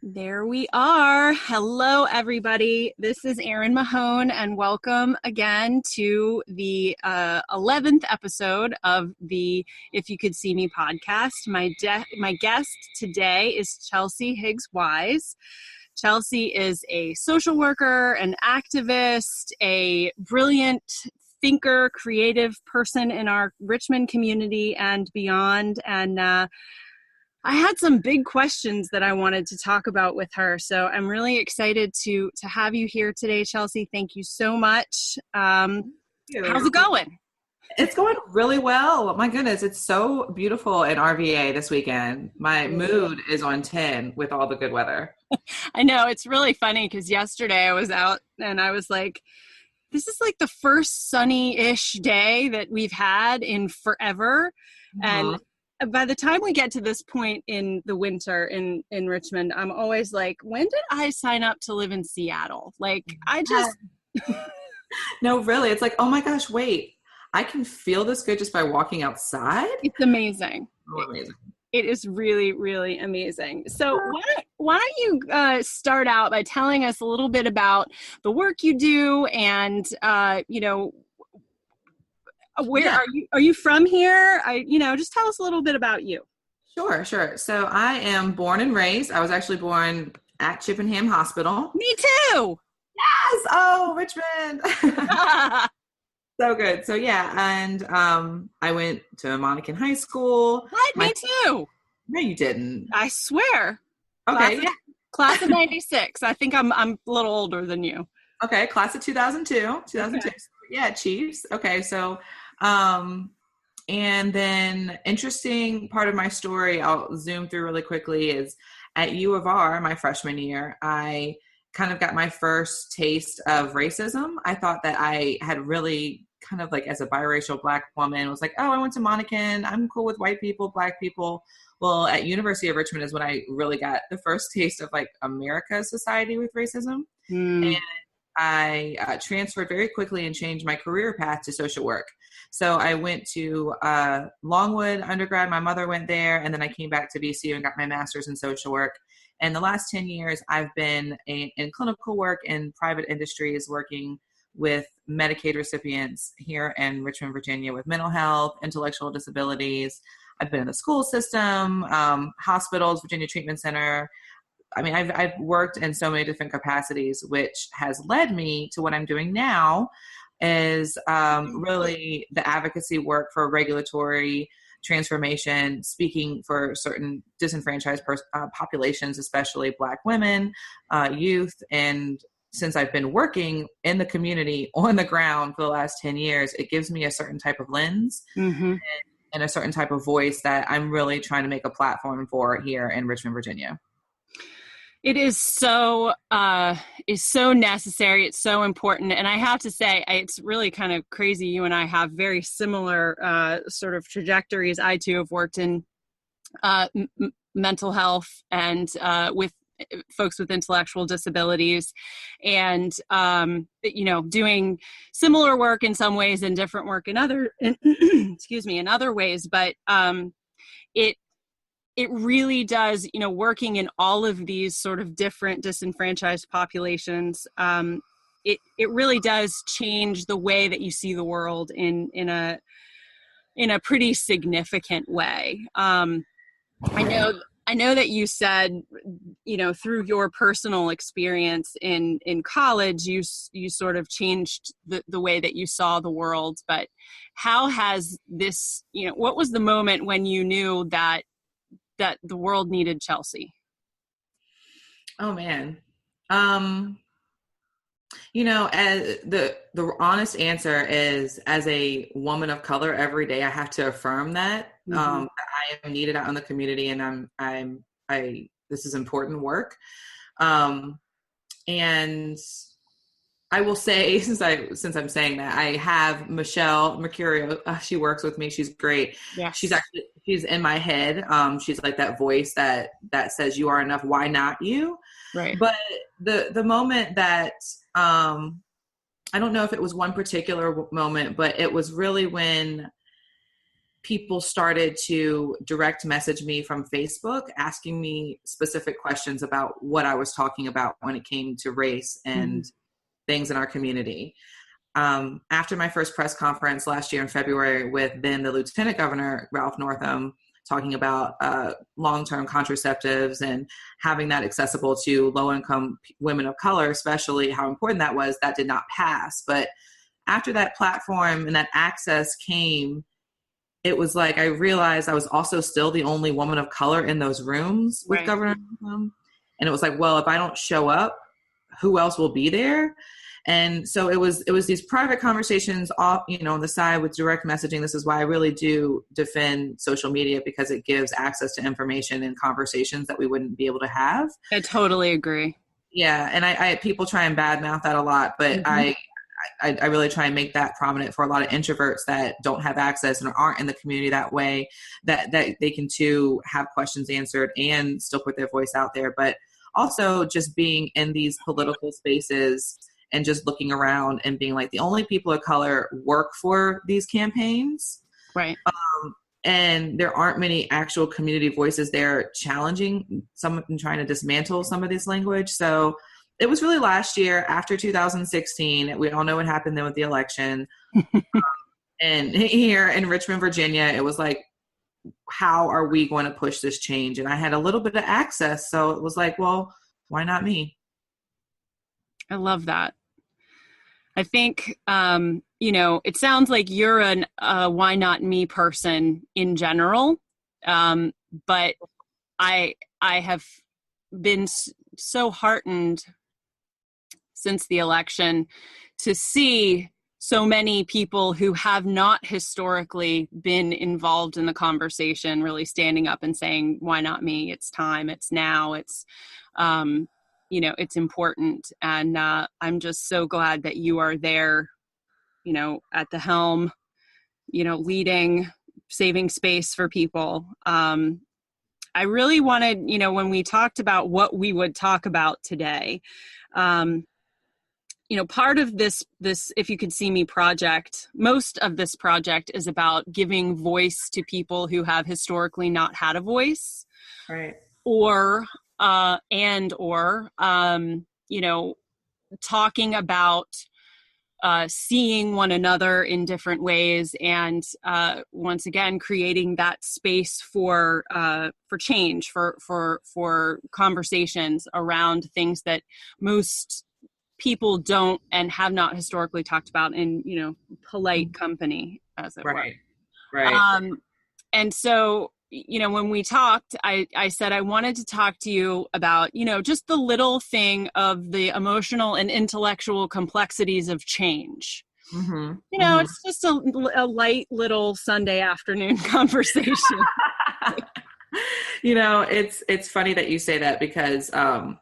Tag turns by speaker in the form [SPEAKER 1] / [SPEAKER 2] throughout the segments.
[SPEAKER 1] There we are. Hello, everybody. This is Erin Mahone, and welcome again to the 11th episode of the If You Could See Me podcast. My guest today is Chelsea Higgs Wise. Chelsea is a social worker, an activist, a brilliant thinker, creative person in our Richmond community and beyond. And I had some big questions that I wanted to talk about with her. So I'm really excited to have you here today, Chelsea. Thank you so much. How's it going?
[SPEAKER 2] It's going really well. My goodness, it's so beautiful in RVA this weekend. My mood is on 10 with all the good weather.
[SPEAKER 1] I know. It's really funny because yesterday I was out and I was like, this is like the first sunny-ish day that we've had in forever. And by the time we get to this point in the winter in Richmond, I'm always like, when did I sign up to live in Seattle? Like, I just...
[SPEAKER 2] No, really. It's like, oh my gosh, wait. I can feel this good just by walking outside?
[SPEAKER 1] It's amazing.
[SPEAKER 2] Oh, amazing.
[SPEAKER 1] It is really, really amazing. So why don't you start out by telling us a little bit about the work you do and, where are you from here? Just tell us a little bit about you.
[SPEAKER 2] Sure. So I am born and raised. I was actually born at Chippenham Hospital.
[SPEAKER 1] Me too.
[SPEAKER 2] Yes. Oh, Richmond. So good. So yeah. And I went to Monacan High School.
[SPEAKER 1] What? Me too.
[SPEAKER 2] No, you didn't.
[SPEAKER 1] I swear.
[SPEAKER 2] Okay.
[SPEAKER 1] Class of 96. I think I'm a little older than you.
[SPEAKER 2] Okay. Class of 2002. Okay. Yeah. Chiefs. Okay. So and then interesting part of my story, I'll zoom through really quickly, is at U of R, my freshman year, I kind of got my first taste of racism. I thought that I had really kind of like, as a biracial Black woman, was like, oh, I went to Monacan. I'm cool with white people, Black people. Well, at University of Richmond is when I really got the first taste of like America's society with racism. And I transferred very quickly and changed my career path to social work. So I went to Longwood undergrad. My mother went there. And then I came back to VCU and got my master's in social work. And the last 10 years, I've been in clinical work in private industries, working with Medicaid recipients here in Richmond, Virginia, with mental health, intellectual disabilities. I've been in the school system, hospitals, Virginia Treatment Center. I mean, I've worked in so many different capacities, which has led me to what I'm doing now is really the advocacy work for regulatory transformation, speaking for certain disenfranchised populations, especially Black women, youth. And since I've been working in the community on the ground for the last 10 years, it gives me a certain type of lens and a certain type of voice that I'm really trying to make a platform for here in Richmond, Virginia.
[SPEAKER 1] It is so necessary. It's so important. And I have to say, it's really kind of crazy. You and I have very similar sort of trajectories. I too have worked in mental health and with folks with intellectual disabilities and, doing similar work in some ways and different work in other, in other ways. But it really does, working in all of these sort of different disenfranchised populations, it really does change the way that you see the world in a pretty significant way. I know that you said, through your personal experience in college, you sort of changed the way that you saw the world. But how has this, what was the moment when you knew that the world needed Chelsea?
[SPEAKER 2] Oh man. As the honest answer is, as a woman of color, every day I have to affirm that that I am needed out in the community, and this is important work. And I will say, since I'm saying that, I have Michelle Mercurio. She works with me. She's great. Yeah. She's in my head. She's like that voice that says, "You are enough. Why not you?" Right. But the moment that I don't know if it was one particular moment, but it was really when people started to direct message me from Facebook, asking me specific questions about what I was talking about when it came to race and things in our community. After my first press conference last year in February with then the Lieutenant Governor, Ralph Northam, talking about long-term contraceptives and having that accessible to low-income women of color, especially how important that was, that did not pass. But after that platform and that access came, it was like I realized I was also still the only woman of color in those rooms with Governor Northam. And it was like, well, if I don't show up, who else will be there? And so it was these private conversations off, on the side with direct messaging. This is why I really do defend social media, because it gives access to information and conversations that we wouldn't be able to have.
[SPEAKER 1] I totally agree.
[SPEAKER 2] Yeah. And I people try and badmouth that a lot, but I really try and make that prominent for a lot of introverts that don't have access and aren't in the community that way, that they can too have questions answered and still put their voice out there. But also just being in these political spaces and just looking around and being like, the only people of color work for these campaigns.
[SPEAKER 1] Right.
[SPEAKER 2] And there aren't many actual community voices there challenging some and trying to dismantle some of this language. So it was really last year after 2016. We all know what happened then with the election. And here in Richmond, Virginia, it was like, how are we going to push this change? And I had a little bit of access. So it was like, well, why not me?
[SPEAKER 1] I love that. I think, it sounds like you're an why not me person in general. But I have been so heartened since the election to see so many people who have not historically been involved in the conversation really standing up and saying, why not me? It's time. It's now. It's, it's important. And I'm just so glad that you are there, at the helm, leading, saving space for people. I really wanted, when we talked about what we would talk about today, part of this, If You Could See Me project, most of this project is about giving voice to people who have historically not had a voice.
[SPEAKER 2] Right.
[SPEAKER 1] Or talking about seeing one another in different ways, and once again creating that space for change, for conversations around things that most people don't and have not historically talked about in polite company, as it were.
[SPEAKER 2] Right.
[SPEAKER 1] And so, when we talked, I said I wanted to talk to you about, just the little thing of the emotional and intellectual complexities of change. It's just a light little Sunday afternoon conversation.
[SPEAKER 2] It's funny that you say that, because my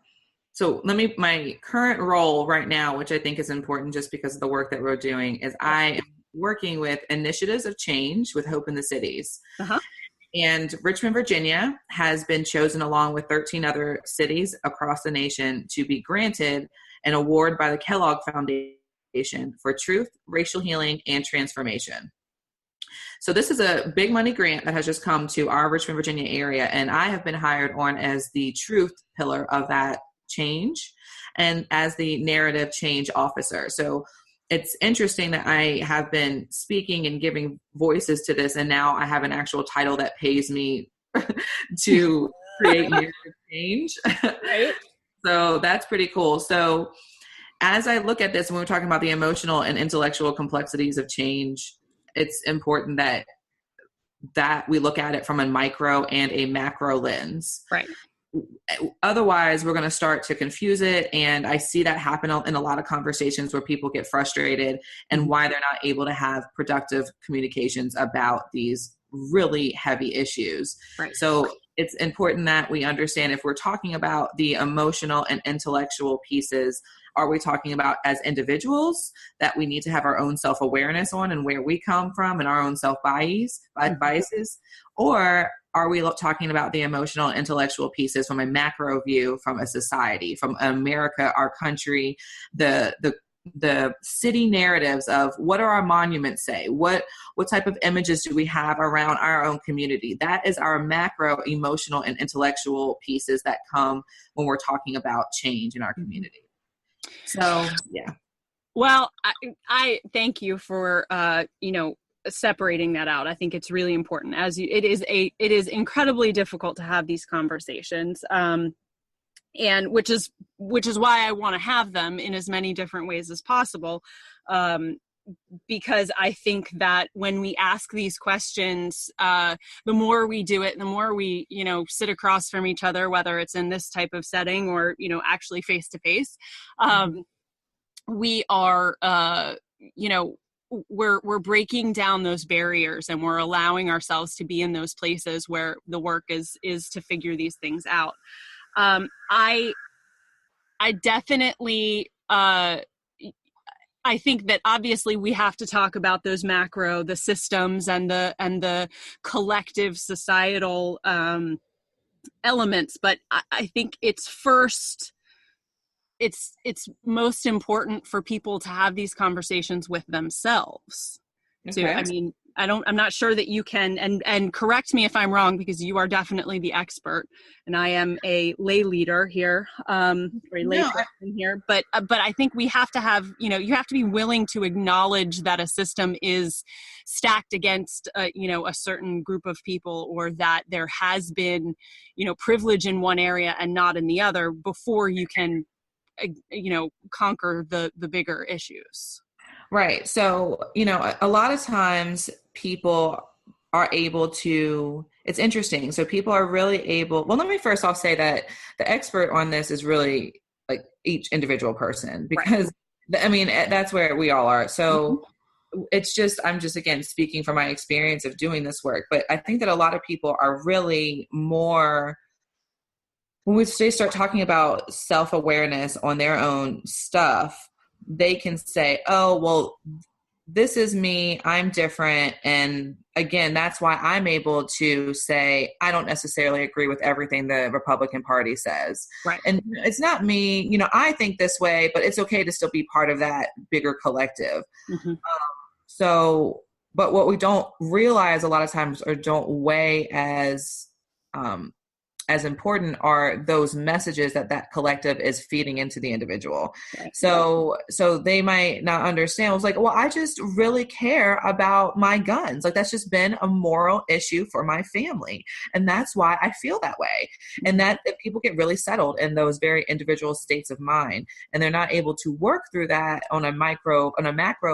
[SPEAKER 2] current role right now, which I think is important just because of the work that we're doing, is I am working with initiatives of change with Hope in the Cities. And Richmond, Virginia has been chosen, along with 13 other cities across the nation, to be granted an award by the Kellogg Foundation for Truth, Racial Healing, and Transformation. So this is a big money grant that has just come to our Richmond, Virginia area, and I have been hired on as the truth pillar of that change and as the narrative change officer. So it's interesting that I have been speaking and giving voices to this, and now I have an actual title that pays me to create narrative change.
[SPEAKER 1] Right.
[SPEAKER 2] So that's pretty cool. So as I look at this, when we're talking about the emotional and intellectual complexities of change, it's important that we look at it from a micro and a macro lens.
[SPEAKER 1] Right.
[SPEAKER 2] Otherwise, we're going to start to confuse it. And I see that happen in a lot of conversations where people get frustrated and why they're not able to have productive communications about these really heavy issues.
[SPEAKER 1] Right.
[SPEAKER 2] So it's important that we understand, if we're talking about the emotional and intellectual pieces, are we talking about as individuals that we need to have our own self-awareness on and where we come from and our own biases? Or are we talking about the emotional and intellectual pieces from a macro view, from a society, from America, our country, the the city narratives of what do our monuments say? What type of images do we have around our own community? That is our macro emotional and intellectual pieces that come when we're talking about change in our community. So, yeah.
[SPEAKER 1] Well, I thank you for, separating that out. I think it's really important. It is incredibly difficult to have these conversations. And which is why I want to have them in as many different ways as possible. Because I think that when we ask these questions, the more we do it, the more we, sit across from each other, whether it's in this type of setting or, actually face to face, we are, we're breaking down those barriers, and we're allowing ourselves to be in those places where the work is to figure these things out. I definitely, I think that obviously we have to talk about those macro, the systems and the collective societal elements, but I think it's most important for people to have these conversations with themselves. Okay. So, I mean, I'm not sure that you can, and correct me if I'm wrong, because you are definitely the expert and I am a lay leader here, or a lay person here. But I think we have to have, you have to be willing to acknowledge that a system is stacked against, a certain group of people, or that there has been, privilege in one area and not in the other, before you can, conquer the bigger issues.
[SPEAKER 2] Right. So, a lot of times people are able to, it's interesting. So people are really able, well, let me first off say that the expert on this is really like each individual person, because right. That's where we all are. So it's just, I'm just, again, speaking from my experience of doing this work, but I think that a lot of people are really more, when we start talking about self-awareness on their own stuff, they can say, oh, well, this is me, I'm different. And again, that's why I'm able to say, I don't necessarily agree with everything the Republican Party says.
[SPEAKER 1] Right.
[SPEAKER 2] And it's not me, I think this way, but it's okay to still be part of that bigger collective. Mm-hmm. But what we don't realize a lot of times, or don't weigh as important, are those messages that collective is feeding into the individual. Right. So they might not understand. It's like, well, I just really care about my guns. Like, that's just been a moral issue for my family. And that's why I feel that way. And that people get really settled in those very individual states of mind. And they're not able to work through that on a macro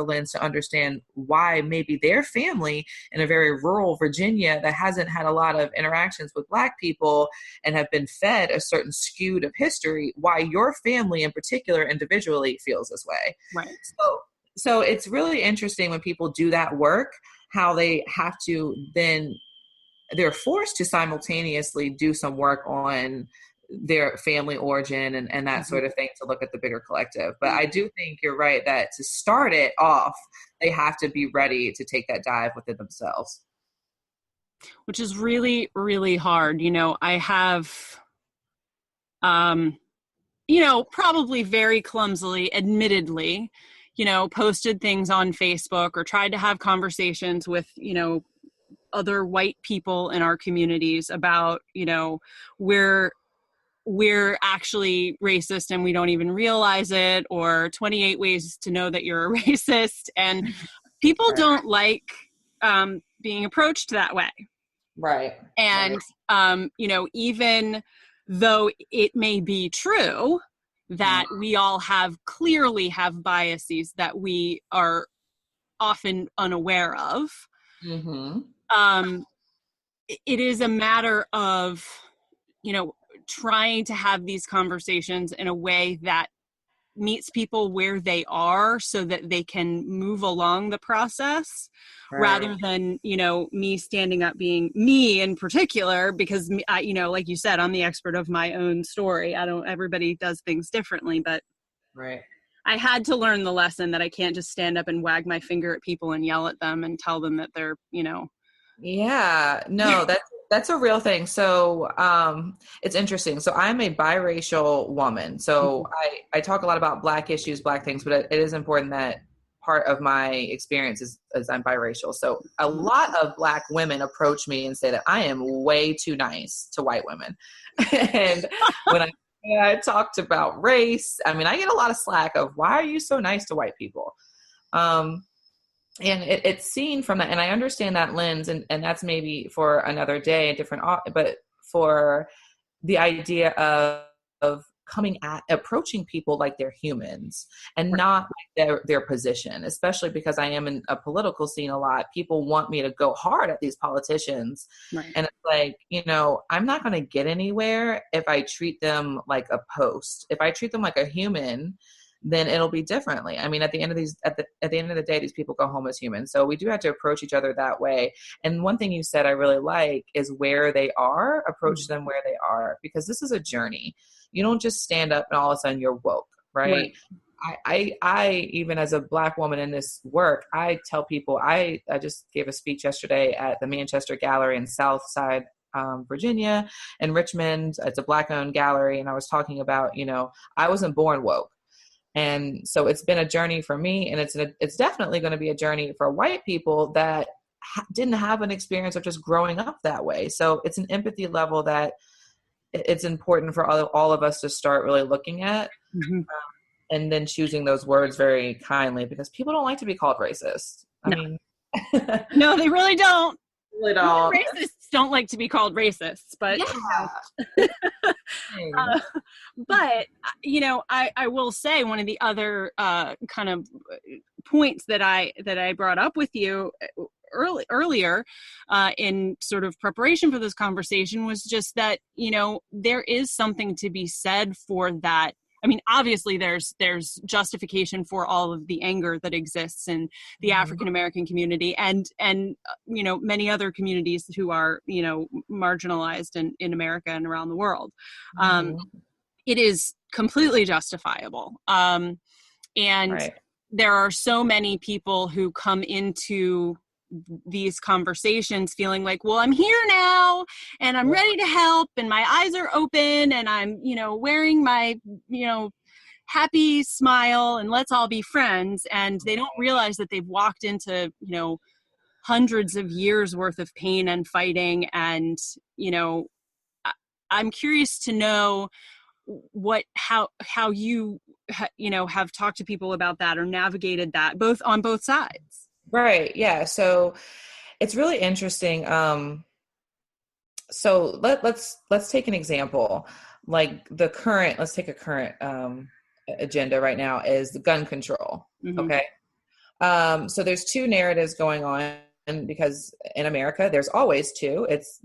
[SPEAKER 2] lens to understand why maybe their family in a very rural Virginia that hasn't had a lot of interactions with Black people and have been fed a certain skewed of history, why your family in particular individually feels this way.
[SPEAKER 1] Right.
[SPEAKER 2] So it's really interesting when people do that work, how they have to then, they're forced to simultaneously do some work on their family origin and that sort of thing, to look at the bigger collective. But I do think you're right that to start it off, they have to be ready to take that dive within themselves.
[SPEAKER 1] Which is really, really hard. I have, probably very clumsily, admittedly, posted things on Facebook or tried to have conversations with, other white people in our communities about, we're actually racist and we don't even realize it, or 28 ways to know that you're a racist. And people don't like being approached that way.
[SPEAKER 2] Right.
[SPEAKER 1] And, even though it may be true that we all clearly have biases that we are often unaware of, it is a matter of, trying to have these conversations in a way that meets people where they are, so that they can move along the process, right, rather than, me standing up being me in particular, because I, like you said, I'm the expert of my own story. Everybody does things differently, but
[SPEAKER 2] right.
[SPEAKER 1] I had to learn the lesson that I can't just stand up and wag my finger at people and yell at them and tell them that they're,
[SPEAKER 2] Yeah, no, That's a real thing. So it's interesting. So I'm a biracial woman. So I talk a lot about Black issues, Black things, but it is important that part of my experience is I'm biracial. So a lot of Black women approach me and say that I am way too nice to white women. And when I talked about race, I mean, I get a lot of slack of, why are you so nice to white people? And it's seen from that, and I understand that lens, and that's maybe for another day, a different, but for the idea of approaching people like they're humans and not like their position, especially because I am in a political scene a lot. People want me to go hard at these politicians. Right. And it's like, I'm not going to get anywhere if I treat them like a post. If I treat them like a human, then it'll be differently. I mean, at the end of the day, these people go home as humans. So we do have to approach each other that way. And one thing you said I really like is where they are, approach them where they are, because this is a journey. You don't just stand up and all of a sudden you're woke, right? I even as a Black woman in this work, I tell people, I just gave a speech yesterday at the Manchester Gallery in Southside, Virginia, in Richmond. It's a Black owned gallery. And I was talking about, I wasn't born woke. And so it's been a journey for me, and it's definitely going to be a journey for white people that didn't have an experience of just growing up that way. So it's an empathy level that it's important for all of us to start really looking at, and then choosing those words very kindly, because people don't like to be called racist. I mean,
[SPEAKER 1] no, they really don't.
[SPEAKER 2] Really don't.
[SPEAKER 1] Racists don't like to be called racists, but but I will say one of the other kind of points that I brought up with you earlier in sort of preparation for this conversation was just that there is something to be said for that. I mean, obviously there's justification for all of the anger that exists in the African American community and many other communities who are marginalized in America and around the world. It is completely justifiable, and there are so many people who come into these conversations feeling like, well, I'm here now and I'm ready to help and my eyes are open and I'm, wearing my, happy smile and let's all be friends. And they don't realize that they've walked into, hundreds of years worth of pain and fighting. And, I'm curious to know how you, have talked to people about that or navigated that on both sides.
[SPEAKER 2] Right. Yeah. So it's really interesting. So let's take an example, like let's take a current agenda right now is the gun control. Okay. So there's two narratives going on, because in America, there's always two. It's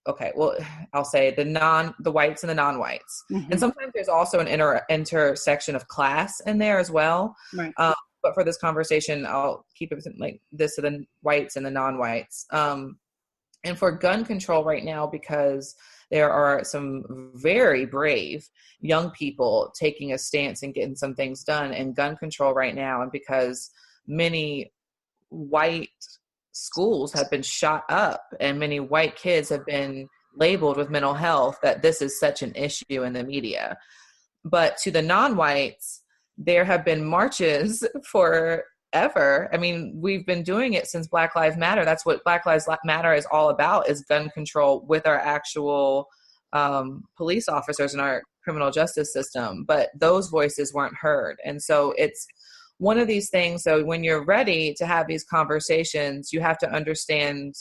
[SPEAKER 2] I'll say the whites and the non-whites. And sometimes there's also an intersection of class in there as well. Right. But for this conversation, I'll keep it like this to the whites and the non-whites. And for gun control right now, because there are some very brave young people taking a stance and getting some things done in gun control right now, and because many white schools have been shot up and many white kids have been labeled with mental health, that this is such an issue in the media. But to the non-whites, there have been marches forever. I mean, we've been doing it since Black Lives Matter. That's what Black Lives Matter is all about, is gun control with our actual police officers in our criminal justice system. But those voices weren't heard. And so it's one of these things. So when you're ready to have these conversations, you have to understand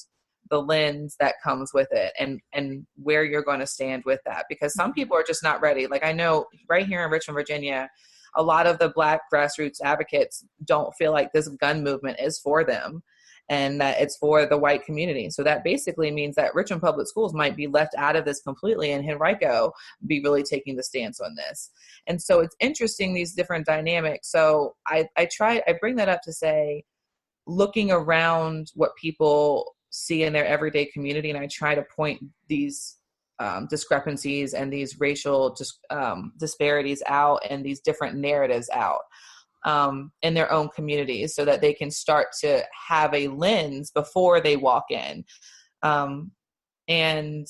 [SPEAKER 2] the lens that comes with it and where you're going to stand with that. Because some people are just not ready. Like I know right here in Richmond, Virginia, a lot of the Black grassroots advocates don't feel like this gun movement is for them and that it's for the white community. So that basically means that Richmond Public Schools might be left out of this completely, and Henrico be really taking the stance on this. And so it's interesting, these different dynamics. So I bring that up to say, looking around what people see in their everyday community, and I try to point these discrepancies and these racial disparities out and these different narratives out in their own communities, so that they can start to have a lens before they walk in. And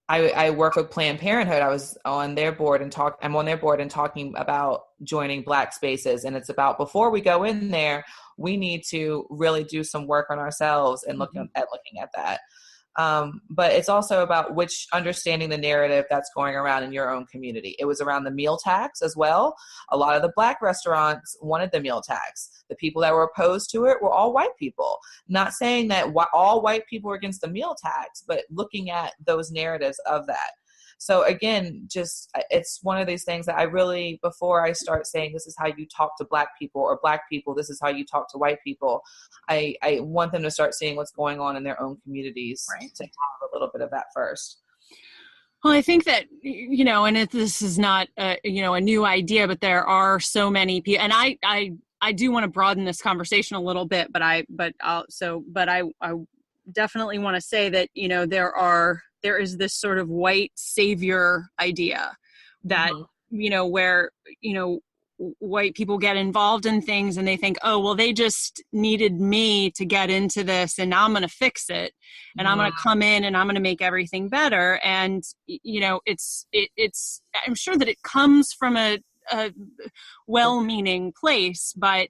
[SPEAKER 2] I work with Planned Parenthood. I'm on their board and talking about joining Black spaces. And it's about, before we go in there, we need to really do some work on ourselves and looking at that. But it's also about understanding the narrative that's going around in your own community. It was around the meal tax as well. A lot of the Black restaurants wanted the meal tax. The people that were opposed to it were all white people. Not saying that all white people are against the meal tax, but looking at those narratives of that. So again, it's one of these things that I really, before I start saying this is how you talk to Black people, or Black people, this is how you talk to white people, I want them to start seeing what's going on in their own communities, right, to have a little bit of that first.
[SPEAKER 1] Well, I think that, and this is not, a new idea, but there are so many people, and I do want to broaden this conversation a little bit, but I definitely want to say that, there is this sort of white savior idea that, where, white people get involved in things and they think, oh, well, they just needed me to get into this and now I'm going to fix it. And I'm going to come in and I'm going to make everything better. And, it's I'm sure that it comes from a well-meaning place, but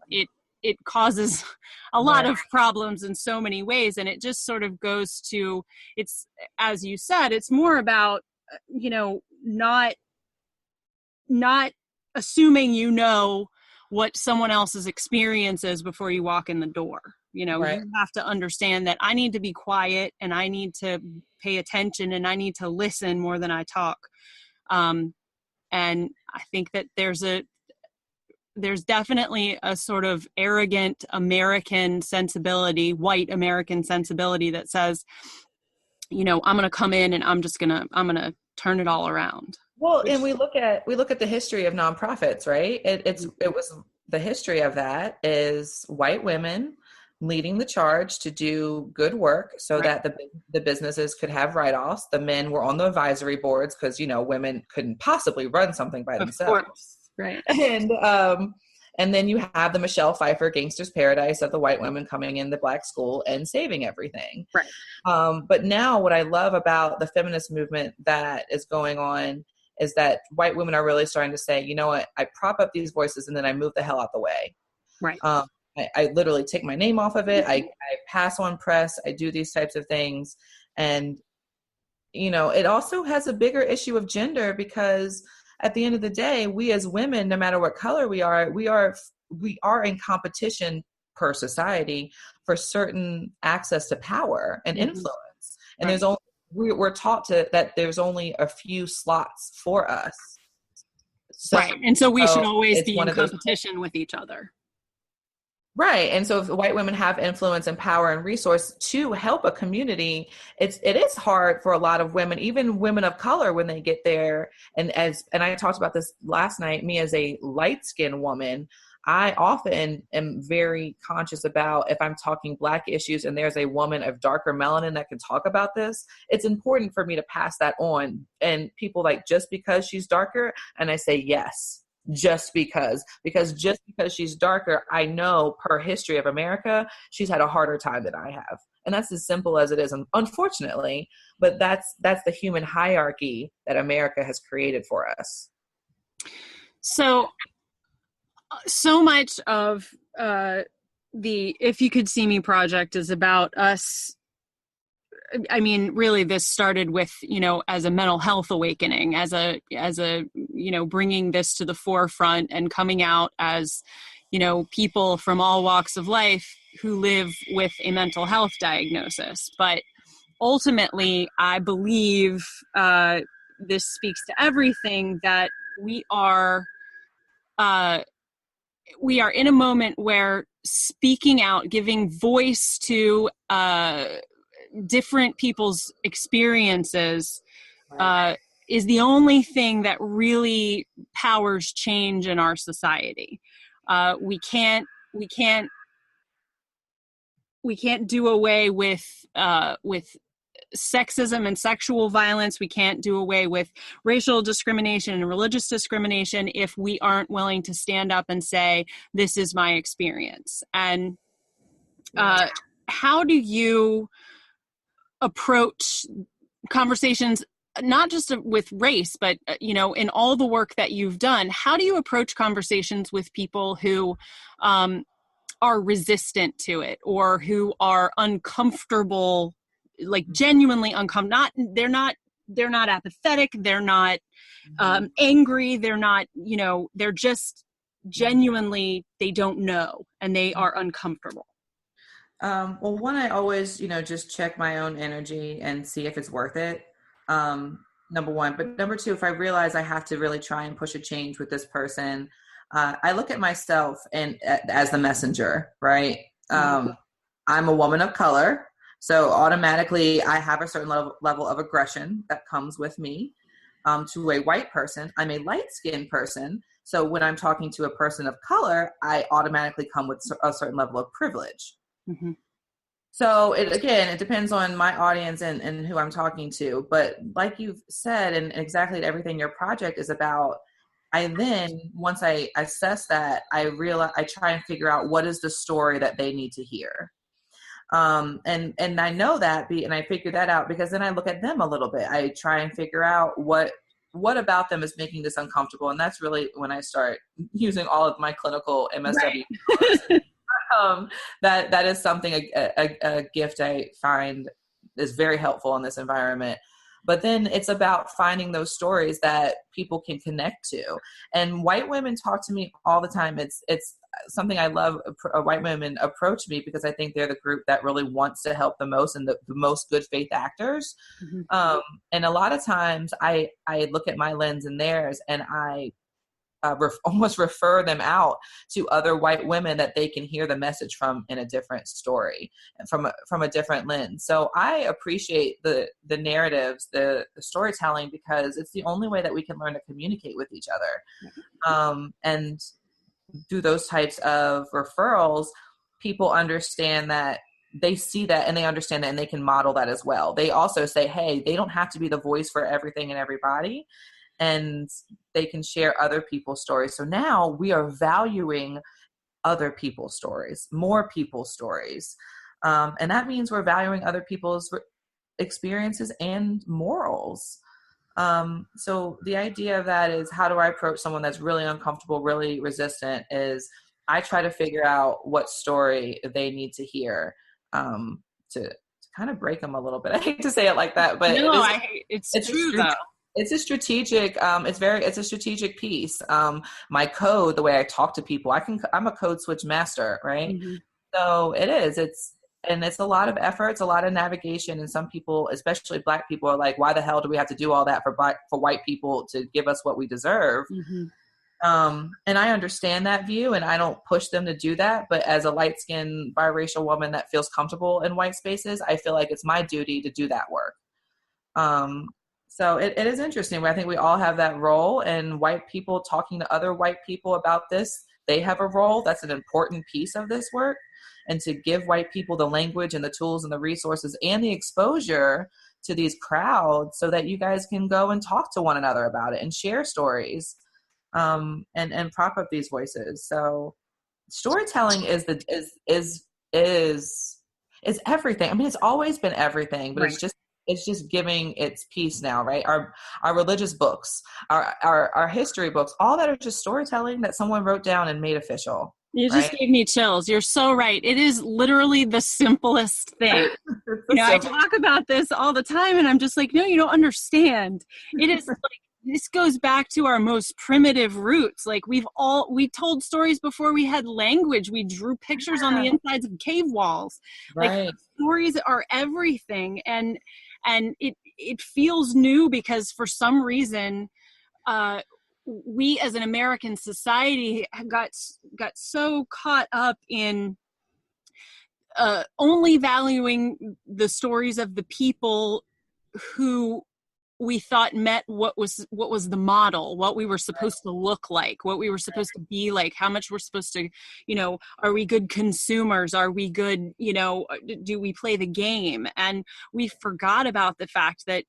[SPEAKER 1] it causes a lot of problems in so many ways. And it just sort of goes to, it's, as you said, it's more about, not assuming what someone else's experience is before you walk in the door. You have to understand that I need to be quiet and I need to pay attention and I need to listen more than I talk. And I think that there's definitely a sort of arrogant American sensibility, white American sensibility that says, I'm going to come in and I'm going to turn it all around.
[SPEAKER 2] Well, and we look at the history of nonprofits, right? It was the history of that is white women leading the charge to do good work so that the businesses could have write-offs. The men were on the advisory boards because, women couldn't possibly run something by themselves.
[SPEAKER 1] Of course. Right.
[SPEAKER 2] And then you have the Michelle Pfeiffer Gangster's Paradise of the white women coming in the Black school and saving everything.
[SPEAKER 1] Right.
[SPEAKER 2] But now what I love about the feminist movement that is going on is that white women are really starting to say, you know what, I prop up these voices and then I move the hell out the way.
[SPEAKER 1] Right.
[SPEAKER 2] I literally take my name off of it. I pass on press. I do these types of things. And, it also has a bigger issue of gender because at the end of the day, we as women, no matter what color we are in competition per society for certain access to power and influence. And there's only, we're taught that there's only a few slots for us.
[SPEAKER 1] So, right. And so we should always be in competition with each other.
[SPEAKER 2] Right. And so if white women have influence and power and resource to help a community, it is hard for a lot of women, even women of color, when they get there. And I talked about this last night, me as a light-skinned woman, I often am very conscious about if I'm talking Black issues and there's a woman of darker melanin that can talk about this, it's important for me to pass that on. And people like, just because she's darker? And I say, yes. Just because just because she's darker, I know per history of America, she's had a harder time than I have. And that's as simple as it is, unfortunately, but that's the human hierarchy that America has created for us.
[SPEAKER 1] So much of the If You Could See Me project is about us. I mean, really, this started with, as a mental health awakening, as a, bringing this to the forefront and coming out as, people from all walks of life who live with a mental health diagnosis. But ultimately, I believe this speaks to everything that we are in a moment where speaking out, giving voice to different people's experiences is the only thing that really powers change in our society. We can't do away with sexism and sexual violence. We can't do away with racial discrimination and religious discrimination if we aren't willing to stand up and say, this is my experience. And how do you approach conversations, not just with race, but, in all the work that you've done, how do you approach conversations with people who are resistant to it, or who are uncomfortable, like genuinely uncomfortable? They're not apathetic. They're not angry. They're not, they're just genuinely, they don't know, and they are uncomfortable.
[SPEAKER 2] Well, one, I always, just check my own energy and see if it's worth it. Number one. But number two, if I realize I have to really try and push a change with this person, I look at myself and as the messenger, right? I'm a woman of color. So automatically I have a certain level of aggression that comes with me. To a white person, I'm a light-skinned person. So when I'm talking to a person of color, I automatically come with a certain level of privilege. Mm-hmm. So it depends on my audience and who I'm talking to. But like you've said, and exactly everything your project is about, once I assess that, I try and figure out what is the story that they need to hear. And I know that, and I figure that out because then I look at them a little bit. I try and figure out what about them is making this uncomfortable. And that's really when I start using all of my clinical MSW. Right. That is something, a gift I find is very helpful in this environment. But then it's about finding those stories that people can connect to. And white women talk to me all the time. It's something I love. White women approach me because I think they're the group that really wants to help the most and the most good faith actors. Mm-hmm. And a lot of times I look at my lens and theirs, and I almost refer them out to other white women that they can hear the message from in a different story and from a different lens. So I appreciate the narratives, the storytelling, because it's the only way that we can learn to communicate with each other. And through those types of referrals, people understand that, they see that and they understand that, and they can model that as well. They also say, hey, they don't have to be the voice for everything and everybody. And they can share other people's stories. So now we are valuing other people's stories, more people's stories. And that means we're valuing other people's experiences and morals. So the idea of that is, how do I approach someone that's really uncomfortable, really resistant, is I try to figure out what story they need to hear to kind of break them a little bit. I hate to say it like that, but
[SPEAKER 1] no, it's true though.
[SPEAKER 2] It's a strategic, it's a strategic piece. My code, the way I talk to people, I'm a code switch master, right? Mm-hmm. So it's a lot of effort. It's a lot of navigation. And some people, especially Black people, are like, why the hell do we have to do all that for white people to give us what we deserve? Mm-hmm. And I understand that view, and I don't push them to do that. But as a light-skinned biracial woman that feels comfortable in white spaces, I feel like it's my duty to do that work. So it is interesting. I think we all have that role, and white people talking to other white people about this, they have a role. That's an important piece of this work. And to give white people the language and the tools and the resources and the exposure to these crowds so that you guys can go and talk to one another about it and share stories, and prop up these voices. So storytelling is everything. I mean, it's always been everything, but right. It's just giving its piece now, right? Our religious books, our history books, all that are just storytelling that someone wrote down and made official.
[SPEAKER 1] You just gave me chills. You're so right. It is literally the simplest thing. I talk about this all the time, and I'm just like, no, you don't understand. It is like, this goes back to our most primitive roots. Like we told stories before we had language. We drew pictures on the insides of cave walls. Right. Like stories are everything. And it feels new because for some reason, we as an American society got so caught up in only valuing the stories of the people who we thought met what was the model, what we were supposed to look like, what we were supposed to be like, how much we're supposed to, are we good consumers? Are we good, do we play the game? And we forgot about the fact that,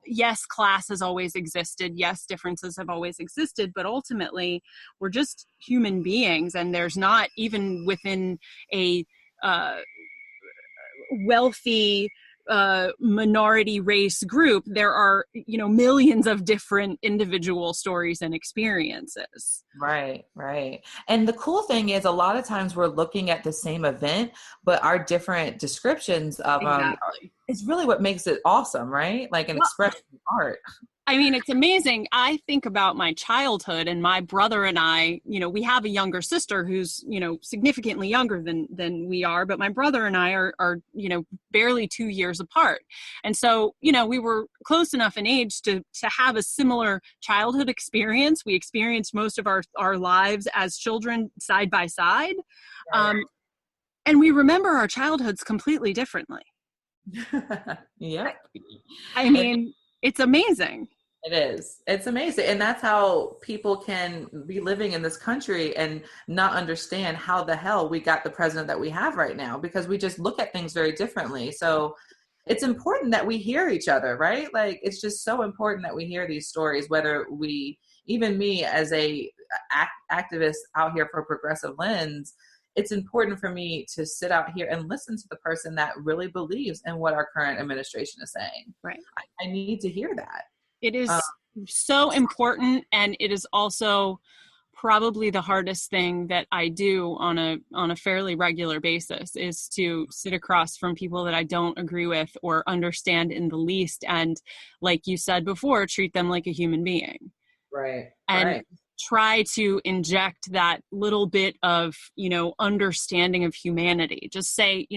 [SPEAKER 1] yes, class has always existed. Yes, differences have always existed, but ultimately we're just human beings. And there's not, even within a wealthy minority race group, there are, millions of different individual stories and experiences.
[SPEAKER 2] Right. And the cool thing is a lot of times we're looking at the same event, but our different descriptions of
[SPEAKER 1] Exactly.
[SPEAKER 2] is really what makes it awesome, right? Like an expression of art.
[SPEAKER 1] I mean, it's amazing. I think about my childhood, and my brother and I, we have a younger sister who's, significantly younger than we are, but my brother and I are barely 2 years apart. And so, we were close enough in age to have a similar childhood experience. We experienced most of our lives as children side by side.
[SPEAKER 2] Right.
[SPEAKER 1] And we remember our childhoods completely differently.
[SPEAKER 2] Yep.
[SPEAKER 1] I mean, it's amazing.
[SPEAKER 2] It is. It's amazing. And that's how people can be living in this country and not understand how the hell we got the president that we have right now, because we just look at things very differently. So it's important that we hear each other, right? Like, it's just so important that we hear these stories, whether even me as a activist out here for Progressive Lens, it's important for me to sit out here and listen to the person that really believes in what our current administration is saying.
[SPEAKER 1] Right.
[SPEAKER 2] I need to hear that.
[SPEAKER 1] It is so important, and it is also probably the hardest thing that I do on a fairly regular basis, is to sit across from people that I don't agree with or understand in the least, and, like you said before, treat them like a human being.
[SPEAKER 2] Right.
[SPEAKER 1] And try to inject that little bit of, understanding of humanity. Just say,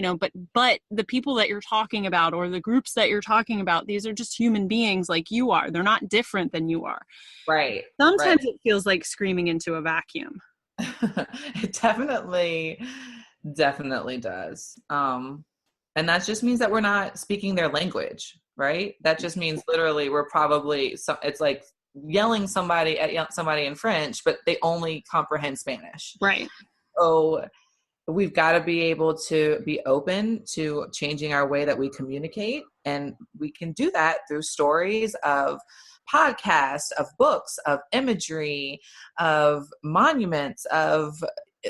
[SPEAKER 1] but the people that you're talking about, or the groups that you're talking about, these are just human beings like you are. They're not different than you are.
[SPEAKER 2] Right.
[SPEAKER 1] Sometimes it feels like screaming into a vacuum.
[SPEAKER 2] It definitely does. And that just means that we're not speaking their language, right? That just means literally we're probably, it's like yelling at somebody in French, but they only comprehend Spanish.
[SPEAKER 1] Right.
[SPEAKER 2] So we've got to be able to be open to changing our way that we communicate. And we can do that through stories of podcasts, of books, of imagery, of monuments, of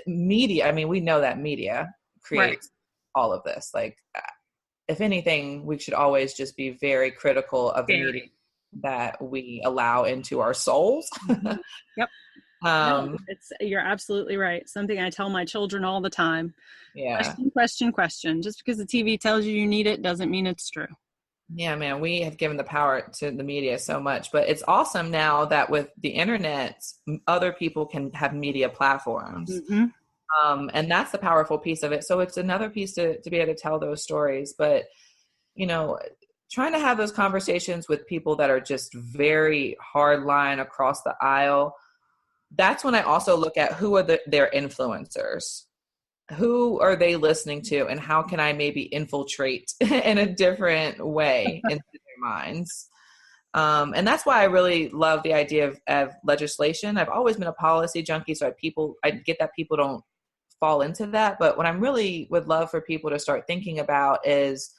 [SPEAKER 2] media. I mean, we know that media creates all of this. Like, if anything, we should always just be very critical of the media that we allow into our souls.
[SPEAKER 1] Yep. You're absolutely right. Something I tell my children all the time.
[SPEAKER 2] Yeah.
[SPEAKER 1] Question. Just because the TV tells you need it doesn't mean it's true.
[SPEAKER 2] Yeah, man, we have given the power to the media so much, but it's awesome now that with the internet, other people can have media platforms.
[SPEAKER 1] Mm-hmm.
[SPEAKER 2] And that's the powerful piece of it. So it's another piece to be able to tell those stories. But, trying to have those conversations with people that are just very hard line across the aisle, that's when I also look at who are their influencers. Who are they listening to, and how can I maybe infiltrate in a different way into their minds? And that's why I really love the idea of legislation. I've always been a policy junkie, so I get that people don't fall into that. But what I really would love for people to start thinking about is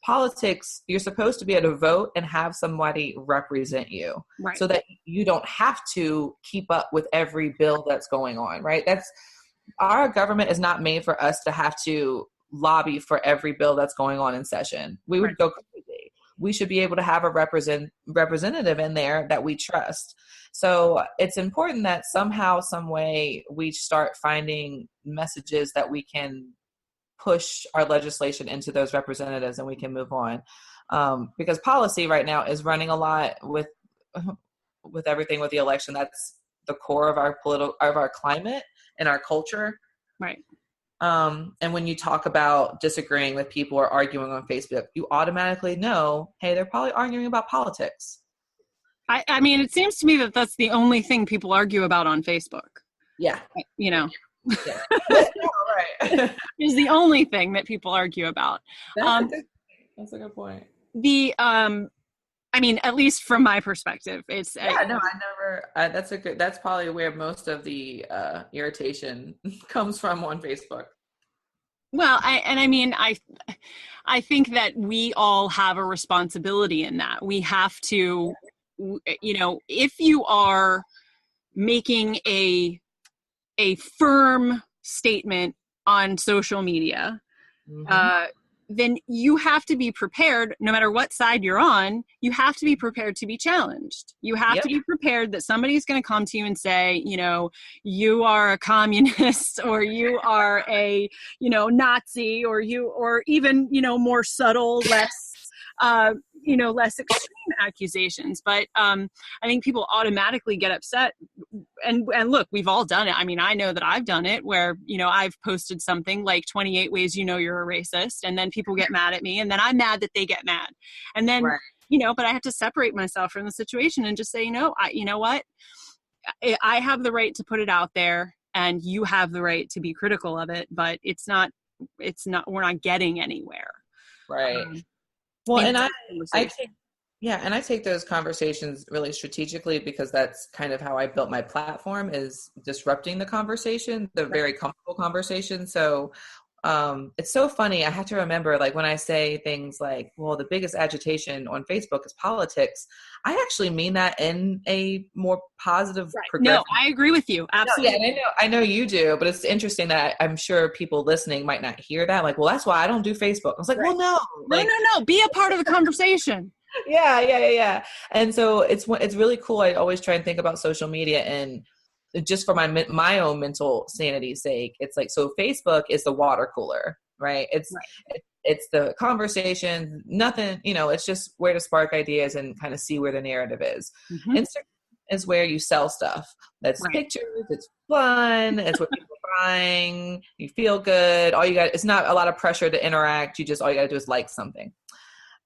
[SPEAKER 2] politics. You're supposed to be able to vote and have somebody represent you,
[SPEAKER 1] right,
[SPEAKER 2] so that you don't have to keep up with every bill that's going on, right? Our government is not made for us to have to lobby for every bill that's going on in session. We would go crazy. We should be able to have a representative in there that we trust. So it's important that somehow, some way, we start finding messages that we can push our legislation into those representatives, and we can move on. Because policy right now is running a lot with everything with the election. That's the core of our climate and our culture.
[SPEAKER 1] Right.
[SPEAKER 2] And when you talk about disagreeing with people or arguing on Facebook, you automatically know, hey, they're probably arguing about politics.
[SPEAKER 1] I mean, it seems to me that that's the only thing people argue about on Facebook.
[SPEAKER 2] Yeah.
[SPEAKER 1] Yeah.
[SPEAKER 2] Right.
[SPEAKER 1] Is the only thing that people argue about.
[SPEAKER 2] That's a good point.
[SPEAKER 1] I mean, at least from my perspective, it's
[SPEAKER 2] that's probably where most of the irritation comes from on Facebook.
[SPEAKER 1] Well, I think that we all have a responsibility in that. We have to, if you are making a firm statement on social media,
[SPEAKER 2] mm-hmm.
[SPEAKER 1] then you have to be prepared, no matter what side you're on, you have to be prepared to be challenged. You have to be prepared that somebody's going to come to you and say, you are a communist, or you are a, Nazi, or even, more subtle, less extreme accusations. But I think people automatically get upset. And look, we've all done it. I mean, I know that I've done it where, I've posted something like 28 ways you're a racist, and then people get mad at me, and then I'm mad that they get mad. And then, but I have to separate myself from the situation and just say, you know what? I have the right to put it out there, and you have the right to be critical of it, but we're not getting anywhere.
[SPEAKER 2] Right. Well, and I take those conversations really strategically, because that's kind of how I built my platform, is disrupting the conversation, the very comfortable conversation. So it's so funny. I have to remember, like, when I say things like, well, the biggest agitation on Facebook is politics, I actually mean that in a more positive, progressive.
[SPEAKER 1] No, I agree with you. Absolutely.
[SPEAKER 2] No, yeah, I know you do, but it's interesting that I'm sure people listening might not hear that. Like, well, that's why I don't do Facebook. I was like, well, no.
[SPEAKER 1] No. Be a part of the conversation.
[SPEAKER 2] Yeah. And so it's really cool. I always try and think about social media, and just for my own mental sanity's sake, it's like, so Facebook is the water cooler, right? It's the conversation, nothing, it's just where to spark ideas and kind of see where the narrative is.
[SPEAKER 1] Mm-hmm.
[SPEAKER 2] Instagram is where you sell stuff. That's pictures, it's fun, it's what people are buying, you feel good. It's not a lot of pressure to interact. All you got to do is like something.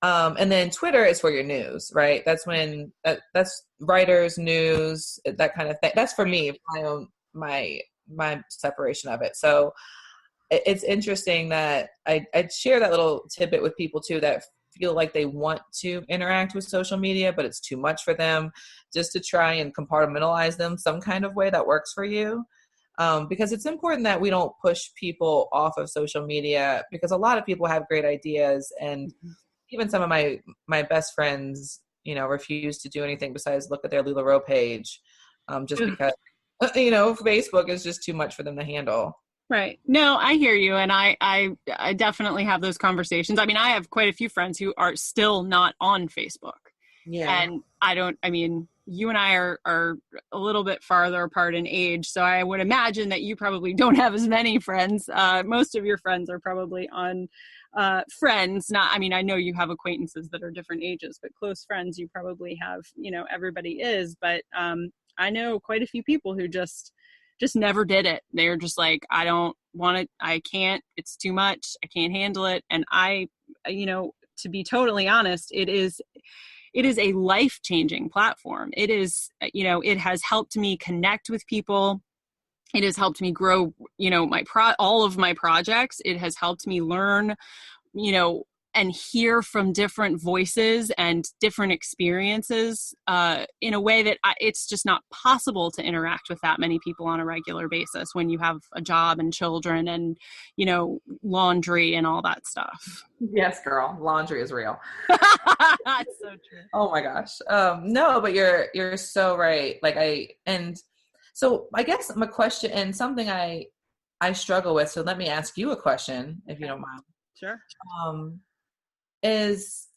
[SPEAKER 2] And then Twitter is for your news, right? That's when that's writers, news, that kind of thing. That's for me, my separation of it. So it's interesting that I share that little tidbit with people too, that feel like they want to interact with social media, but it's too much for them, just to try and compartmentalize them some kind of way that works for you. Because it's important that we don't push people off of social media, because a lot of people have great ideas, and even some of my best friends, refuse to do anything besides look at their LuLaRoe page, just because, Facebook is just too much for them to handle.
[SPEAKER 1] Right. No, I hear you. And I definitely have those conversations. I mean, I have quite a few friends who are still not on Facebook. Yeah. And you and I are a little bit farther apart in age, so I would imagine that you probably don't have as many friends. Most of your friends are probably on friends. I know you have acquaintances that are different ages, but close friends you probably have, everybody is. But I know quite a few people who just never did it. They're just like, I don't want it. I can't, it's too much. I can't handle it. And to be totally honest, it is a life-changing platform. It is, it has helped me connect with people. It has helped me grow, all of my projects. It has helped me learn, and hear from different voices and different experiences in a way that it's just not possible to interact with that many people on a regular basis when you have a job and children and, laundry and all that stuff.
[SPEAKER 2] Yes, girl. Laundry is real.
[SPEAKER 1] That's so true.
[SPEAKER 2] Oh my gosh. No, but you're so right. So I guess my question, and something I struggle with, so let me ask you a question, if you don't mind.
[SPEAKER 1] Sure.
[SPEAKER 2] Is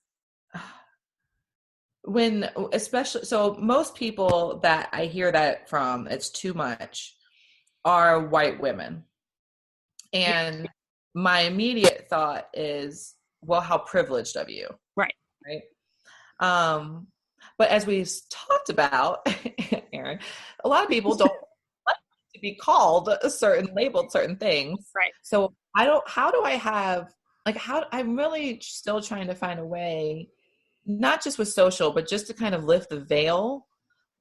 [SPEAKER 2] when, especially, so most people that I hear that from, it's too much, are white women. And my immediate thought is, well, how privileged of you.
[SPEAKER 1] Right.
[SPEAKER 2] But as we've talked about, Erin, a lot of people don't like to be labeled certain things.
[SPEAKER 1] Right.
[SPEAKER 2] So I'm really still trying to find a way, not just with social, but just to kind of lift the veil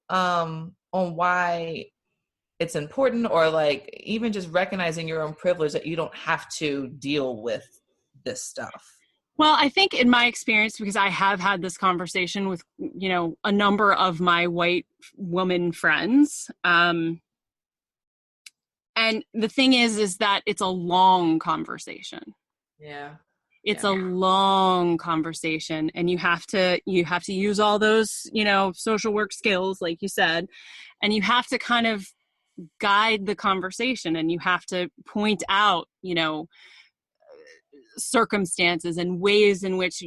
[SPEAKER 2] on why it's important, or like even just recognizing your own privilege, that you don't have to deal with this stuff.
[SPEAKER 1] Well, I think in my experience, because I have had this conversation with, a number of my white woman friends. And the thing is that it's a long conversation.
[SPEAKER 2] Yeah.
[SPEAKER 1] It's a long conversation, and you have to use all those, social work skills, like you said, and you have to kind of guide the conversation, and you have to point out, circumstances and ways in which,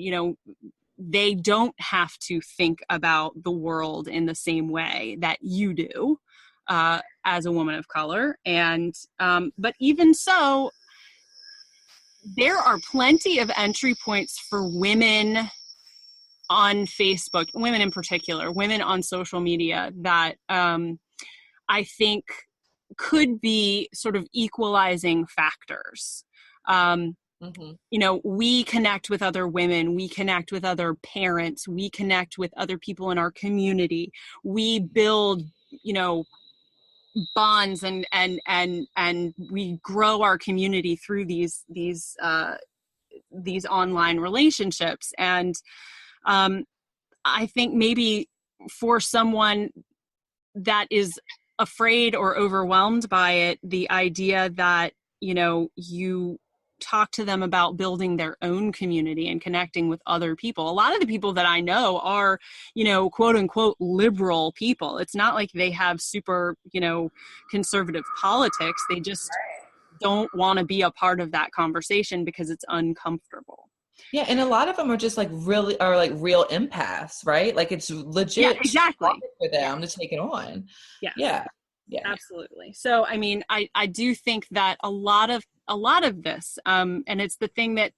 [SPEAKER 1] they don't have to think about the world in the same way that you do as a woman of color. And but even so, there are plenty of entry points for women on Facebook, women in particular, women on social media that I think could be sort of equalizing factors. We connect with other women, we connect with other parents, we connect with other people in our community. We build, bonds and we grow our community through these online relationships. And I think maybe for someone that is afraid or overwhelmed by it, the idea that, you talk to them about building their own community and connecting with other people. A lot of the people that I know are, quote unquote, liberal people. It's not like they have super, conservative politics. They just don't want to be a part of that conversation because it's uncomfortable.
[SPEAKER 2] Yeah, and a lot of them are just real empaths, right? Like it's legit,
[SPEAKER 1] yeah, exactly,
[SPEAKER 2] for them to take it on.
[SPEAKER 1] Yeah, absolutely. So, I mean, I do think that a lot of this, and it's the thing that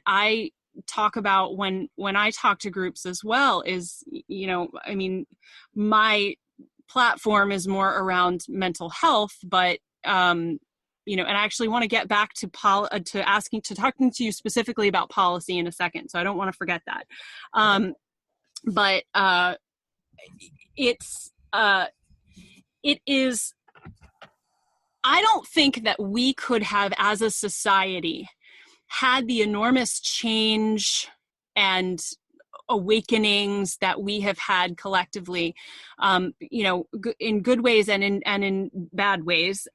[SPEAKER 1] I talk about when I talk to groups as well is, I mean, my platform is more around mental health, but and I actually want to get back to talking to you specifically about policy in a second. So I don't want to forget that. But it is, I don't think that we could have, as a society, had the enormous change and awakenings that we have had collectively, in good ways and in bad ways,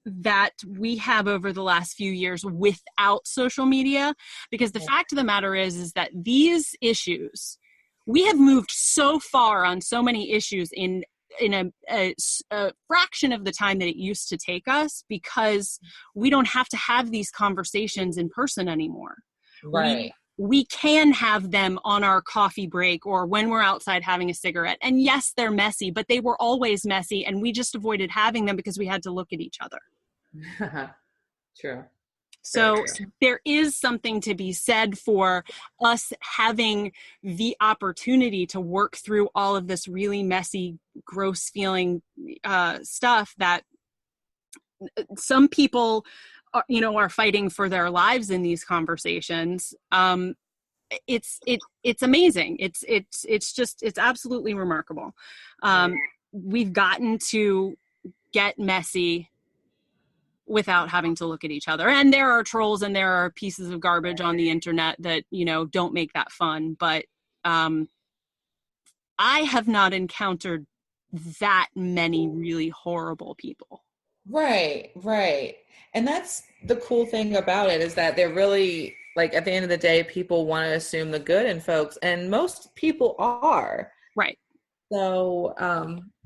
[SPEAKER 1] that we have over the last few years without social media. Because the fact of the matter is that these issues, we have moved so far on so many issues in a fraction of the time that it used to take us, because we don't have to have these conversations in person anymore.
[SPEAKER 2] Right.
[SPEAKER 1] We can have them on our coffee break or when we're outside having a cigarette. And yes, they're messy, but they were always messy, and we just avoided having them because we had to look at each other.
[SPEAKER 2] True.
[SPEAKER 1] So there is something to be said for us having the opportunity to work through all of this really messy, gross feeling stuff that some people are fighting for their lives in these conversations. It's amazing. It's absolutely remarkable. We've gotten to get messy without having to look at each other. And there are trolls and there are pieces of garbage on the internet that, don't make that fun. But I have not encountered that many really horrible people.
[SPEAKER 2] Right. And that's the cool thing about it, is that they're really, at the end of the day, people want to assume the good in folks, and most people are.
[SPEAKER 1] Right.
[SPEAKER 2] So,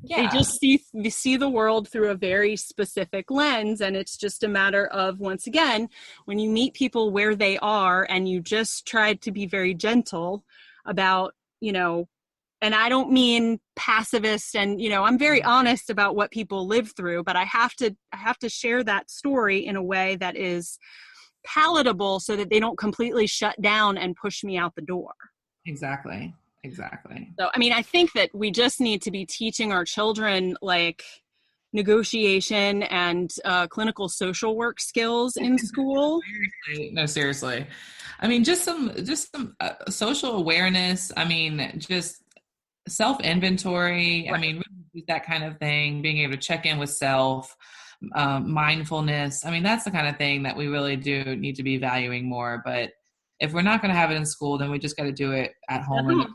[SPEAKER 1] they just see the world through a very specific lens. And it's just a matter of, once again, when you meet people where they are and you just try to be very gentle about, and I don't mean pacifist, and, I'm very honest about what people live through, but I have to share that story in a way that is palatable so that they don't completely shut down and push me out the door.
[SPEAKER 2] Exactly.
[SPEAKER 1] So, I mean, I think that we just need to be teaching our children negotiation and clinical social work skills in school.
[SPEAKER 2] Seriously. I mean, just some social awareness. I mean, just self-inventory. Right. I mean, that kind of thing, being able to check in with self, mindfulness. I mean, that's the kind of thing that we really do need to be valuing more. But if we're not going to have it in school, then we just got to do it at home and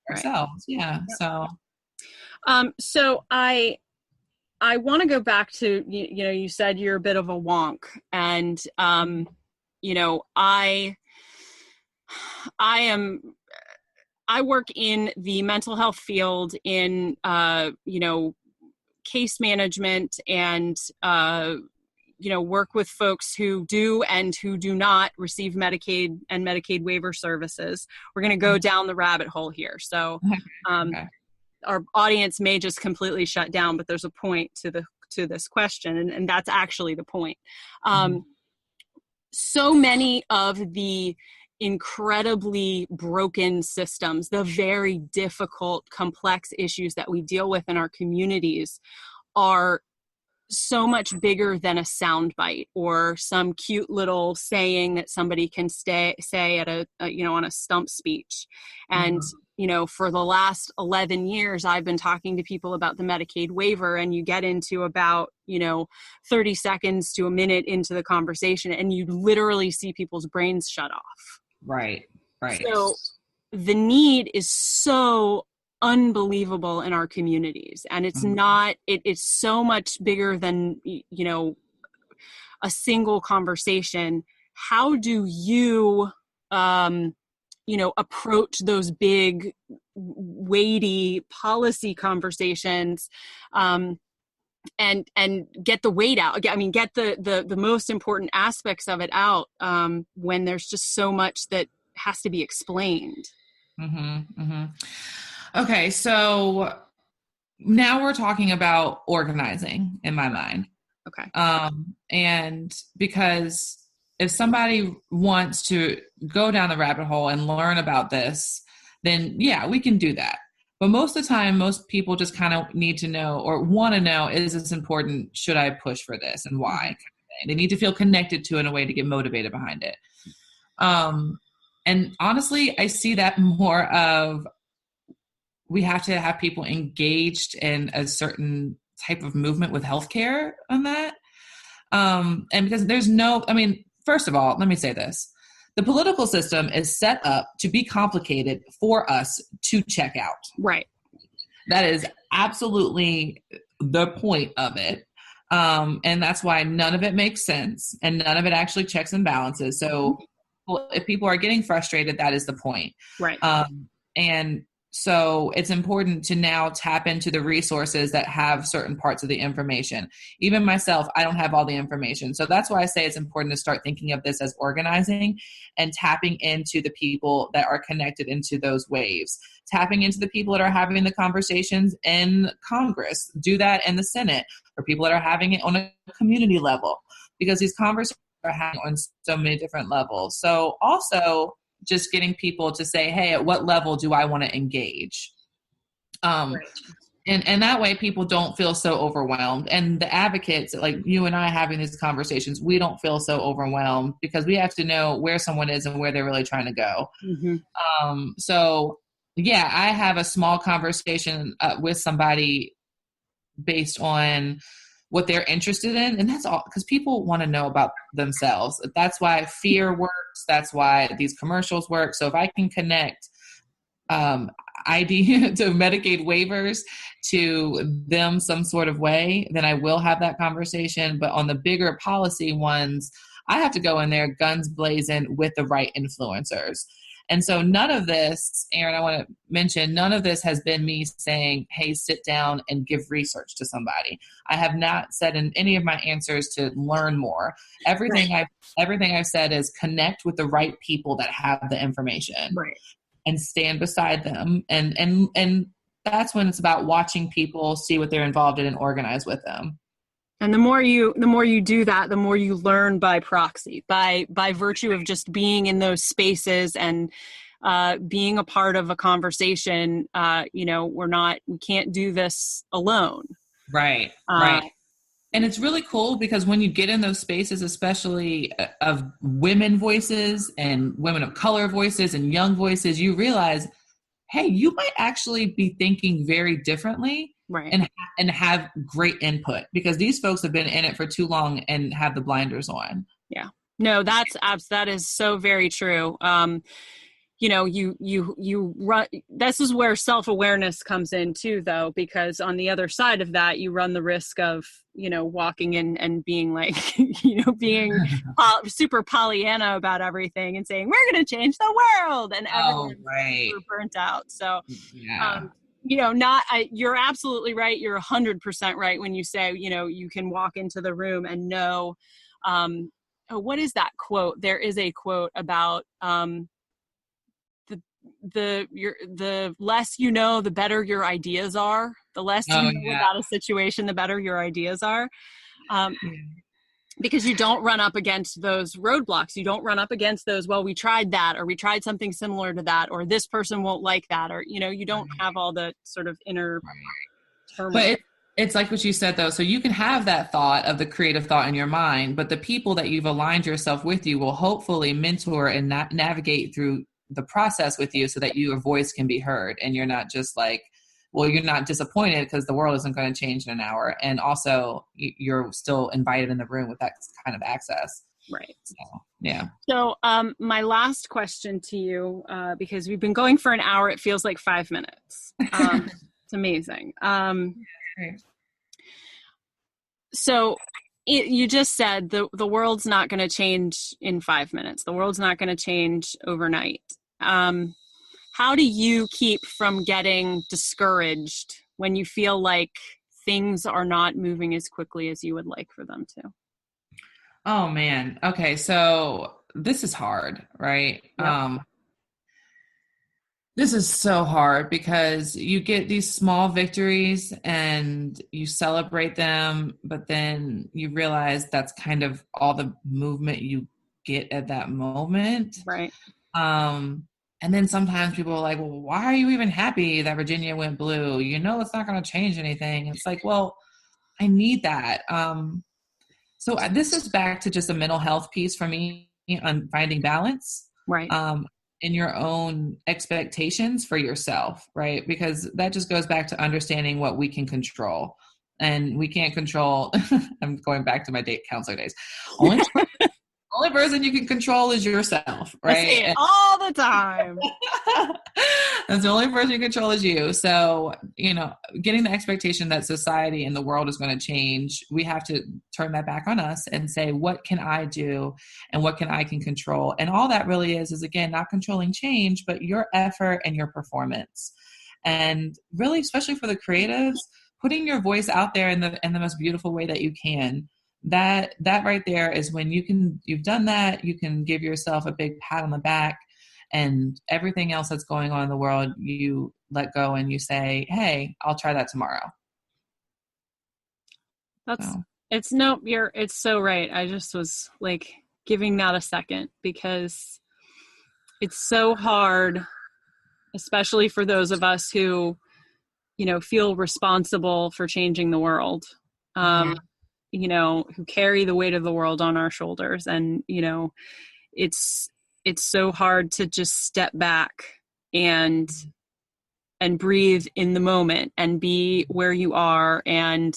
[SPEAKER 2] ourselves. Yeah. Yep.
[SPEAKER 1] So I want to go back to, you said you're a bit of a wonk, and, I work in the mental health field in, case management and, work with folks who do and who do not receive Medicaid and Medicaid waiver services. We're going to go down the rabbit hole here. So
[SPEAKER 2] Okay.
[SPEAKER 1] our audience may just completely shut down, but there's a point to this question, and that's actually the point. So many of the incredibly broken systems, the very difficult, complex issues that we deal with in our communities are so much bigger than a soundbite or some cute little saying that somebody can say at on a stump speech. And for the last 11 years, I've been talking to people about the Medicaid waiver, and you get into about 30 seconds to a minute into the conversation, and you literally see people's brains shut off.
[SPEAKER 2] Right.
[SPEAKER 1] So the need is so unbelievable in our communities, and it's not, it's so much bigger than a single conversation. How do you approach those big weighty policy conversations and get the weight out, get the most important aspects of it out when there's just so much that has to be explained?
[SPEAKER 2] Okay, so now we're talking about organizing in my mind.
[SPEAKER 1] Okay.
[SPEAKER 2] And because if somebody wants to go down the rabbit hole and learn about this, then yeah, we can do that. But most of the time, most people just kind of need to know or want to know, is this important? Should I push for this, and why? They need to feel connected to it in a way to get motivated behind it. And honestly, I see that more of, we have to have people engaged in a certain type of movement with healthcare on that. And because first of all, let me say this. The political system is set up to be complicated for us to check out.
[SPEAKER 1] Right.
[SPEAKER 2] That is absolutely the point of it. And that's why none of it makes sense and none of it actually checks and balances. So if people are getting frustrated, that is the point.
[SPEAKER 1] Right.
[SPEAKER 2] And so it's important to now tap into the resources that have certain parts of the information. Even myself, I don't have all the information. So that's why I say it's important to start thinking of this as organizing and tapping into the people that are connected into those waves, tapping into the people that are having the conversations in Congress. Do that in the Senate, or people that are having it on a community level, because these conversations are happening on so many different levels. So also just getting people to say, hey, at what level do I want to engage? Right. And that way people don't feel so overwhelmed. And the advocates, like you and I having these conversations, we don't feel so overwhelmed because we have to know where someone is and where they're really trying to go. So yeah, I have a small conversation with somebody based on what they're interested in. And that's all, because people want to know about themselves. That's why fear works. That's why these commercials work. So if I can connect ID to Medicaid waivers to them some sort of way, then I will have that conversation. But on the bigger policy ones, I have to go in there guns blazing with the right influencers. And so none of this, Aaron, I want to mention, none of this has been me saying, hey, sit down and give research to somebody. I have not said in any of my answers to learn more. Everything I've said is connect with the right people that have the information. Right. And stand beside them. And that's when it's about watching people, see what they're involved in, and organize with them.
[SPEAKER 1] And the more you do that, the more you learn by proxy, by virtue of just being in those spaces and being a part of a conversation. We can't do this alone.
[SPEAKER 2] Right. Right. And it's really cool because when you get in those spaces, especially of women voices and women of color voices and young voices, you realize, hey, you might actually be thinking very differently. Right. And have great input because these folks have been in it for too long and have the blinders on.
[SPEAKER 1] Yeah. No, that is so very true. You run, this is where self-awareness comes in too, though, because on the other side of that, you run the risk of, walking in and being like, being super Pollyanna about everything and saying, we're going to change the world, and everyone's super burnt out. So, you're absolutely right. You're 100% right when you say, you can walk into the room and know, what is that quote? There is a quote about, the less you know, the better your ideas are. The less you know about a situation, the better your ideas are. Because you don't run up against those roadblocks. You don't run up against those, well, we tried that, or we tried something similar to that, or this person won't like that, or, you don't have all the sort of inner turmoil.
[SPEAKER 2] But it's like what you said, though. So you can have that thought of the creative thought in your mind, but the people that you've aligned yourself with you will hopefully mentor and navigate through the process with you so that your voice can be heard. And you're not just like, well, you're not disappointed because the world isn't going to change in an hour. And also you're still invited in the room with that kind of access.
[SPEAKER 1] Right.
[SPEAKER 2] So, yeah.
[SPEAKER 1] So my last question to you, because we've been going for an hour, it feels like 5 minutes. It's amazing. So you just said the world's not going to change in 5 minutes. The world's not going to change overnight. How do you keep from getting discouraged when you feel like things are not moving as quickly as you would like for them to?
[SPEAKER 2] Oh, man. Okay. So this is hard, right? Yep. This is so hard because you get these small victories and you celebrate them, but then you realize that's kind of all the movement you get at that moment.
[SPEAKER 1] Right.
[SPEAKER 2] And then sometimes people are like, well, why are you even happy that Virginia went blue? It's not going to change anything. It's like, well, I need that. So this is back to just a mental health piece for me on finding balance.
[SPEAKER 1] Right.
[SPEAKER 2] In your own expectations for yourself, right? Because that just goes back to understanding what we can control. And we can't control, I'm going back to my date counselor days. Only person you can control is yourself, right?
[SPEAKER 1] I say it all the time.
[SPEAKER 2] That's the only person you control is you. So, getting the expectation that society and the world is going to change, we have to turn that back on us and say, what can I do and what can I control? And all that really is again, not controlling change, but your effort and your performance. And really, especially for the creatives, putting your voice out there in the most beautiful way that you can. That right there is when you've done that, you can give yourself a big pat on the back, and everything else that's going on in the world, you let go and you say, hey, I'll try that tomorrow.
[SPEAKER 1] It's so right. I just was like giving that a second because it's so hard, especially for those of us who, feel responsible for changing the world. Who carry the weight of the world on our shoulders. And, it's so hard to just step back and breathe in the moment and be where you are and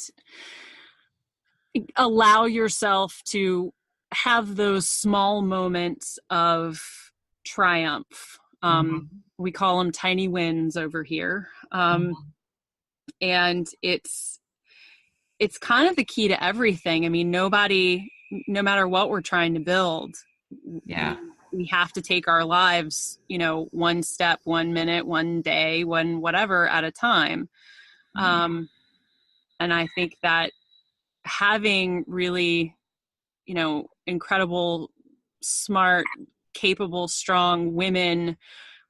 [SPEAKER 1] allow yourself to have those small moments of triumph. We call them tiny wins over here. And it's kind of the key to everything. I mean, no matter what we're trying to build, we have to take our lives, one step, 1 minute, 1 day, one whatever at a time. And I think that having really, incredible, smart, capable, strong women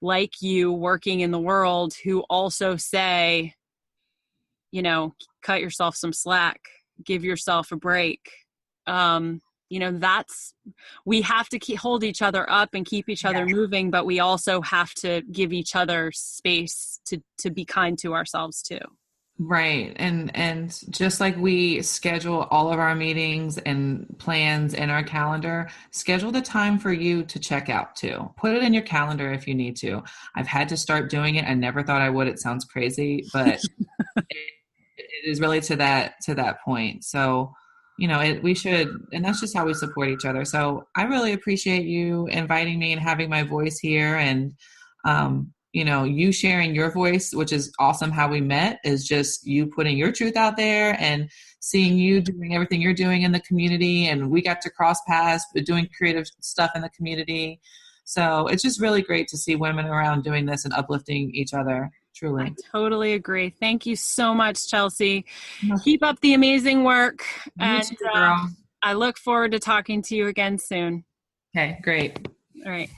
[SPEAKER 1] like you working in the world who also say, cut yourself some slack, give yourself a break. We have to hold each other up and keep each other moving, but we also have to give each other space to be kind to ourselves too.
[SPEAKER 2] Right. And just like we schedule all of our meetings and plans in our calendar, schedule the time for you to check out too. Put it in your calendar if you need to. I've had to start doing it. I never thought I would. It sounds crazy, but it is really to that point. So, we should, and that's just how we support each other. So I really appreciate you inviting me and having my voice here, and, you sharing your voice, which is awesome. How we met is just you putting your truth out there and seeing you doing everything you're doing in the community. And we got to cross paths doing creative stuff in the community. So it's just really great to see women around doing this and uplifting each other. Truly.
[SPEAKER 1] I totally agree. Thank you so much, Chelsea. Keep up the amazing work.
[SPEAKER 2] You too, girl.
[SPEAKER 1] I look forward to talking to you again soon.
[SPEAKER 2] Okay, great.
[SPEAKER 1] All right.